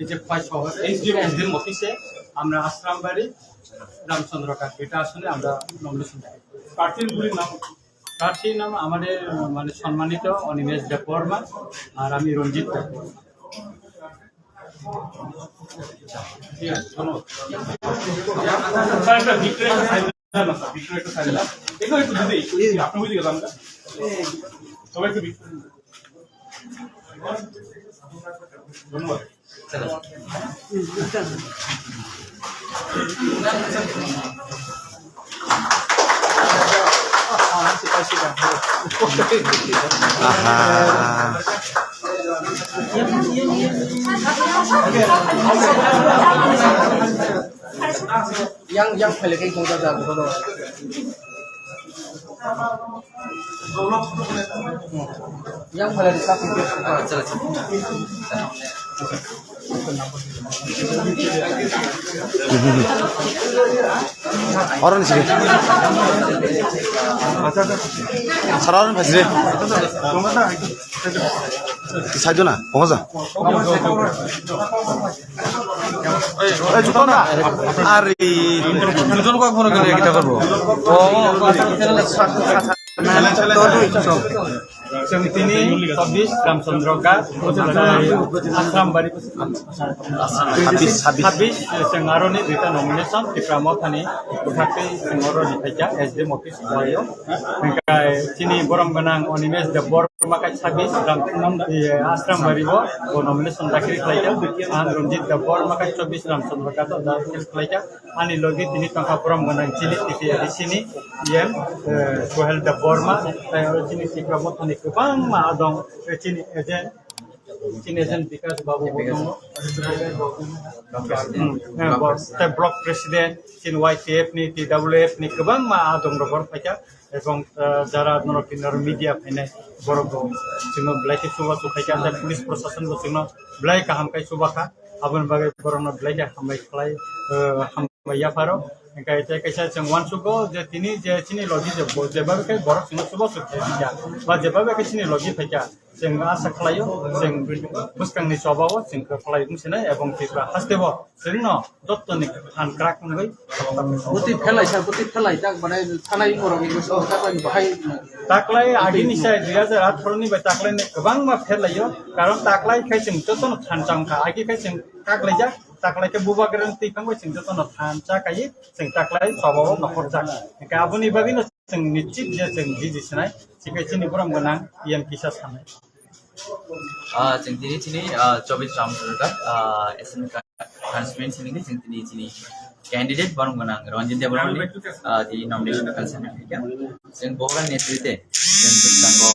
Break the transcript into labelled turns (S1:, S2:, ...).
S1: এই যে পাঁচ শহর এসডিএম অফিসে আমরা আশ্রামবাড়ি রামচন্দ্র কাঠ এটা আসলে আমরা নমিনেশন করি। প্রার্থীর নাম আমাদের মানে সম্মানিত অনিমেষ দেববর্মা আর আমি রঞ্জিত দেববর্মা। ঠিক আছে, ধন্যবাদ।
S2: yang balik kung jaga ko yang balik sa kung चला
S3: orang sini 사람은 봤지 사이도나 봉하자 죽었나 아리 দুজন কয়েক ফোন করে এটা করব ও
S1: তিনি 24 রামচন্দ্র গাছ আশ্রামবাড়ি 26 sengaroni dita nomination di pramotani uthake sengoro dipaja SDM office bayo kai sini borom ganang onimes de borma kai 26 ram aশ্রামবাড়ি bo nomination dakhil khlaija an ronjit de borma kai 24 ramchandra gato dakhil khlaija ani logi tini tangka borom ganang chili titi di sini yem sohel de borma tai sini si pramotani kubang ma adong sini agent Cini Ejen Vikas Babu Bodomo, Blok Presiden, Cini YTF ni, TWF ni, kebang ma adong robor paja, ebong jara norokinar media pene borobo, cino belai ke suba su paja, dan polis prosesan bu cino belai kaham kai suba ka, abon bagai borono belai ya hambai kelai hambai ya paro. Kai cai kai cai cengwan sugo, je tini je cini logi je bo, je bagai kai borok cino suba su paja, ba je bagai kai cini logi paja. Sing asa kelayo, sing buskang ni cobawo, sing kelayo musina, ebong tiba hastewo, sing no, dotto ni handcrack ngai.
S2: buti felai tak bana thanai orang itu so tak bahai
S1: Taklai agi ni saya dia jarat thorni ba taklai ne kebang ma felayo, karon taklai kai sing joton thancang ka, agi kai sing taklai ja, taklai ke buba garanti kang sing joton thanca kai, sing taklai cobawo nokor jak. Ka abuni bagino sing nichit je sing jiji sinai, sikai sini boram ganang iam kisah samai.
S4: Cintini cini Chobit Ramchandra SN constituency ni cintini cini candidate baru menang Ranjit Deborah di nomination consent ya. Sing bohong netwite dan